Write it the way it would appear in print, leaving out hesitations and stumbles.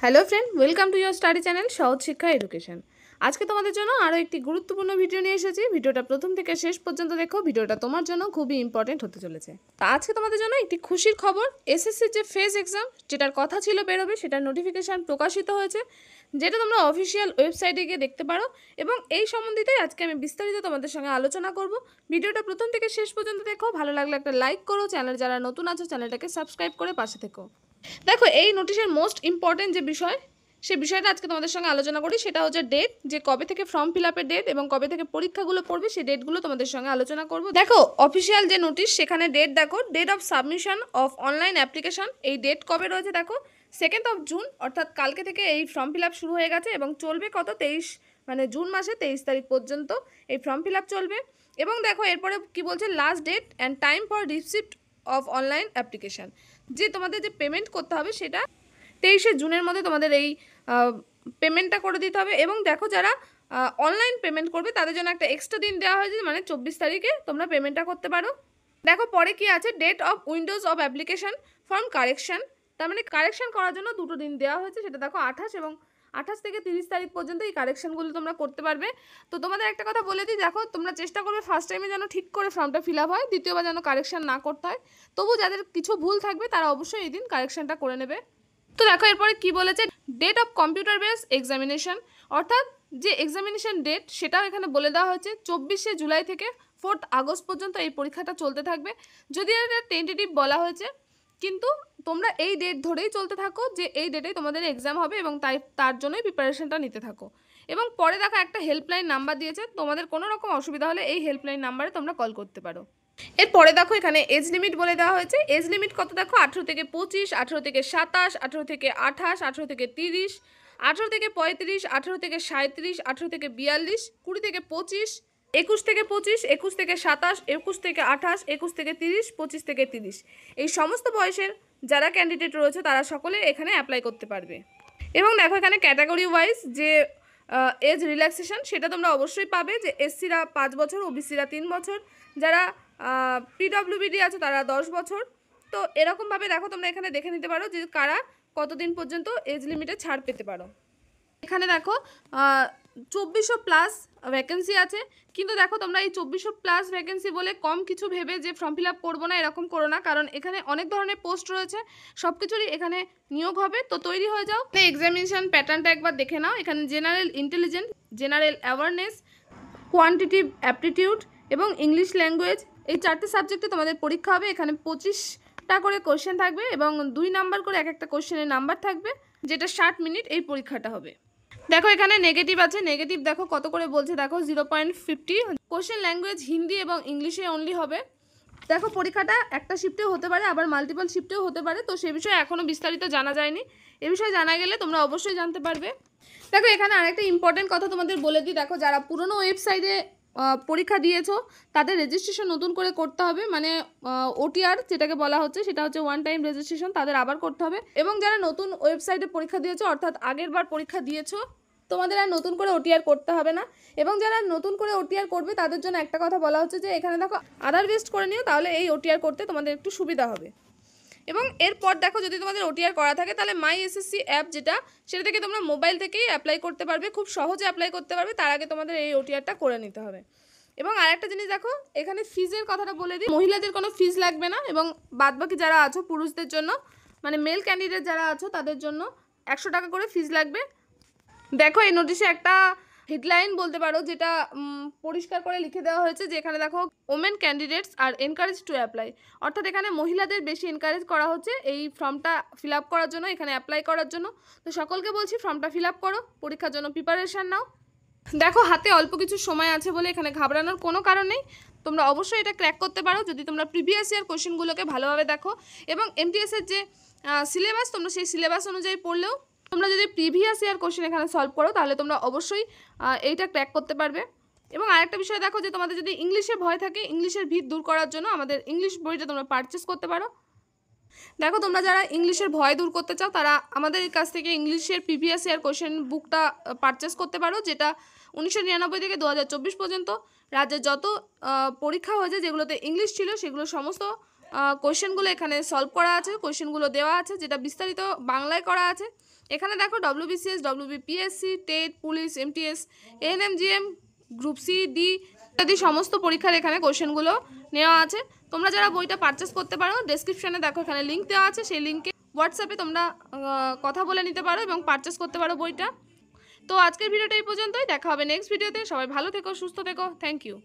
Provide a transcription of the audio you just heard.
Hello friend, welcome to your study channel সহজ শিক্ষা education. আজকে তোমাদের জন্য আরও একটি গুরুত্বপূর্ণ ভিডিও নিয়ে এসেছি। ভিডিওটা প্রথম থেকে শেষ পর্যন্ত দেখো, ভিডিওটা তোমার জন্য খুবই ইম্পর্টেন্ট হতে চলেছে। তো আজকে তোমাদের জন্য একটি খুশির খবর, এসএসসির যে ফেজ এক্সাম যেটার কথা ছিল বেরোবে, সেটার নোটিফিকেশান প্রকাশিত হয়েছে, যেটা তোমরা অফিসিয়াল ওয়েবসাইটে গিয়ে দেখতে পারো। এবং এই সম্বন্ধিতই আজকে আমি বিস্তারিত তোমাদের সঙ্গে আলোচনা করব। ভিডিওটা প্রথম থেকে শেষ পর্যন্ত দেখো, ভালো লাগলে একটা লাইক করো, চ্যানেল যারা নতুন আছো চ্যানেলটাকে সাবস্ক্রাইব করে পাশে থেকো। দেখো, এই নোটিশের মোস্ট ইম্পর্টেন্ট যে বিষয়, সেই বিষয়টা আজকে তোমাদের সঙ্গে আলোচনা করি। সেটা হচ্ছে ডেট, যে কবে থেকে ফর্ম ফিল আপের ডেট এবং কবে থেকে পরীক্ষাগুলো পড়বে, সেই ডেটগুলো তোমাদের সঙ্গে আলোচনা করব। দেখো, অফিসিয়াল যে নোটিশ সেখানে ডেট দেখো, date of submission of online application, এই ডেট কবে রয়েছে দেখো 2nd of জুন, অর্থাৎ কালকে থেকে এই ফর্ম ফিল আপ শুরু হয়ে গেছে এবং চলবে কত 23 মানে জুন মাসে 23 তারিখ পর্যন্ত এই ফর্ম ফিল আপ চলবে। এবং দেখো এরপরে কি বলছে, last date and time for receipt of online application, যে তোমাদের যে পেমেন্ট করতে হবে সেটা 23শে জুনের মধ্যে তোমাদের এই পেমেন্টটা করে দিতে হবে। এবং দেখো, যারা অনলাইন পেমেন্ট করবে তাদের জন্য একটা এক্সট্রা দিন দেওয়া হয়েছে, মানে 24 তারিখে তোমরা পেমেন্টটা করতে পারো। দেখো পরে কি আছে, date of windows of application form correction, তার মানে কারেকশন করার জন্য দুটো দিন দেওয়া হয়েছে, সেটা দেখো 28 এবং 28 থেকে 30 তারিখ পর্যন্ত এই কারেকশনগুলো তোমরা করতে পারবে। তো তোমাদের একটা কথা বলে দিই, দেখো তোমরা চেষ্টা করবে ফার্স্ট টাইমে যেন ঠিক করে ফর্মটা ফিল আপ হয়, দ্বিতীয়বার যেন কারেকশন না করতে হয়। তবু যাদের কিছু ভুল থাকবে তারা অবশ্যই এই দিন কারেকশনটা করে নেবে। তো দেখো এরপরে কি বলেছে, date of computer base examination, অর্থাৎ যে এক্সামিনেশন ডেট সেটাও এখানে বলে দেওয়া হয়েছে 24শে জুলাই থেকে 4th আগস্ট পর্যন্ত এই পরীক্ষাটা চলতে থাকবে। যদিও এটা টেন্টেটিভ বলা হয়েছে, কিন্তু তোমরা এই ডেট ধরেই চলতে থাকো যে এই ডেটেই তোমাদের এক্সাম হবে এবং তার জন্যই প্রিপারেশনটা নিতে থাকো। এবং পরে দেখো একটা হেল্পলাইন নাম্বার দিয়েছে, তোমাদের কোনো রকম অসুবিধা হলে এই হেল্পলাইন নাম্বারে তোমরা কল করতে পারো। এরপরে দেখো এখানে এজ লিমিট বলে দেওয়া হয়েছে। এজ লিমিট কত দেখো, 18 থেকে 25, 18 থেকে 27, 18 থেকে 28, 18 থেকে 30, 18 থেকে 35, 18 থেকে 37, 18 থেকে 42, 20 থেকে 25, 21 থেকে 25, 21 থেকে 27, 21 থেকে 28, 21 থেকে 30, 25 থেকে 30, এই সমস্ত বয়সের যারা ক্যান্ডিডেট রয়েছে তারা সকলে এখানে অ্যাপ্লাই করতে পারবে। এবং দেখো এখানে ক্যাটাগরি ওয়াইজ যে এজ রিল্যাক্সেশন সেটা তোমরা অবশ্যই পাবে, যে এসসিরা 5 বছর, ওবিসিরা 3 বছর, যারা পিডব্লিউবিডি আছে তারা 10 বছর। তো এরকমভাবে দেখো তোমরা এখানে দেখে নিতে পারো যে কারা কতদিন পর্যন্ত এজ লিমিটে ছাড় পেতে পারো। এখানে দেখো 2400 প্লাস ভ্যাকেন্সি আছে, কিন্তু দেখো তোমরা এই 2400 প্লাস ভ্যাকেন্সি বলে কম কিছু ভেবে যে ফর্ম ফিল আপ করবো না এরকম করো না, কারণ এখানে অনেক ধরনের পোস্ট রয়েছে, সব কিছুরই এখানে নিয়োগ হবে। তো তৈরি হয়ে যাও। এক্সামিনেশন প্যাটার্নটা একবার দেখে নাও। এখানে general intelligence, general awareness, quantitative aptitude এবং ইংলিশ ল্যাঙ্গুয়েজ, এই 4টে সাবজেক্টে তোমাদের পরীক্ষা হবে। এখানে 25টা করে কোশ্চেন থাকবে এবং 2 নাম্বার করে এক একটা কোশ্চেনের নাম্বার থাকবে, যেটা 60 মিনিট এই পরীক্ষাটা হবে। দেখো এখানে নেগেটিভ আছে, নেগেটিভ দেখো কত করে বলছে, দেখো 0.50। কোশ্চেন ল্যাঙ্গুয়েজ হিন্দি এবং ইংলিশে অনলি হবে। দেখো পরীক্ষাটা একটা শিফটেও হতে পারে, আবার মাল্টিপল শিফটেও হতে পারে, তো সে বিষয়ে এখনও বিস্তারিত জানা যায়নি। এ বিষয়ে জানা গেলে তোমরা অবশ্যই জানতে পারবে। দেখো এখানে আরেকটা ইম্পর্টেন্ট কথা তোমাদের বলে দিই, দেখো যারা পুরনো ওয়েবসাইটে পরীক্ষা দিয়েছো তাদের রেজিস্ট্রেশন নতুন করে করতে হবে, মানে ওটিআর যেটাকে বলা হচ্ছে, সেটা হচ্ছে ওয়ান টাইম রেজিস্ট্রেশন, তাদের আবার করতে হবে। এবং যারা নতুন ওয়েবসাইটে পরীক্ষা দিয়েছো, অর্থাৎ আগের বার পরীক্ষা দিয়েছো, তোমাদের আর নতুন করে ওটিআর করতে হবে না। এবং যারা নতুন করে ওটিআর করবে তাদের জন্য একটা কথা বলা হচ্ছে যে এখানে দেখো আধার বেস্ট করে নিও, তাহলে এই ওটিআর করতে তোমাদের একটু সুবিধা হবে। এবং এরপর দেখো, যদি তোমাদের ওটিআর করা থাকে তাহলে মাই এসএসসি অ্যাপ যেটা, সেটা থেকে তোমরা মোবাইল থেকেই অ্যাপ্লাই করতে পারবে, খুব সহজে অ্যাপ্লাই করতে পারবে। তার আগে তোমাদের এই ওটিআরটা করে নিতে হবে। এবং আরেকটা জিনিস দেখো, এখানে ফিজের কথাটা বলে দিই, মহিলাদের কোনো ফিজ লাগবে না এবং বাদবাকি যারা আছো পুরুষদের জন্য, মানে মেল ক্যান্ডিডেট যারা আছো তাদের জন্য 100 টাকা করে ফিজ লাগবে। দেখো এই নোটিশে একটা হেডলাইন বলতে পারো, যেটা পরিষ্কার করে লিখে দেওয়া হয়েছে, যে এখানে দেখো women candidates are encourage to apply, অর্থাৎ এখানে মহিলাদের বেশি এনকারেজ করা হচ্ছে এই ফর্মটা ফিল আপ করার জন্য, এখানে অ্যাপ্লাই করার জন্য। তো সকলকে বলছি ফর্মটা ফিল আপ করো, পরীক্ষার জন্য প্রিপারেশান নাও। দেখো হাতে অল্প কিছু সময় আছে বলে এখানে ঘাবড়ানোর কোনো কারণ নেই, তোমরা অবশ্যই এটা ক্র্যাক করতে পারো যদি তোমরা প্রিভিয়াস ইয়ার কোশ্চেনগুলোকে ভালোভাবে দেখো এবং এমটিএসের যে সিলেবাস, তোমরা সেই সিলেবাস অনুযায়ী পড়লেও তোমরা যদি প্রিভিয়াস ইয়ার কোশ্চেন এখানে সলভ করো তাহলে তোমরা অবশ্যই এইটা ক্র্যাক করতে পারবে। এবং আরেকটা বিষয় দেখো, যে তোমাদের যদি ইংলিশে ভয় থাকে, ইংলিশের ভীত দূর করার জন্য আমাদের ইংলিশ বইটা তোমরা পারচেস করতে পারো। দেখো তোমরা যারা ইংলিশের ভয় দূর করতে চাও তারা আমাদের কাছ থেকে ইংলিশের প্রিভিয়াস ইয়ার কোশ্চেন বুকটা পারচেস করতে পারো, যেটা 1999 থেকে 2024 পর্যন্ত রাজ্যের যত পরীক্ষা হয়েছে যেগুলোতে ইংলিশ ছিল সেগুলো সমস্ত কোশ্চেনগুলো এখানে সলভ করা আছে, কোশ্চেনগুলো দেওয়া আছে, যেটা বিস্তারিত বাংলায় করা আছে। এখানে দেখো WBCS, WBPSC, TET, police, MTS, ANMGM, group C, D ইত্যাদি সমস্ত পরীক্ষার এখানে কোশ্চেনগুলো নেওয়া আছে। তোমরা যারা বইটা পারচেস করতে পারো, ডেসক্রিপশনে দেখো এখানে লিঙ্ক দেওয়া আছে, সেই লিঙ্কে হোয়াটসঅ্যাপে তোমরা কথা বলে নিতে পারো এবং পারচেস করতে পারো বইটা। তো আজকের ভিডিওটা এই পর্যন্তই, দেখা হবে নেক্সট ভিডিওতে। সবাই ভালো থেকো, সুস্থ থেকো, থ্যাংক ইউ।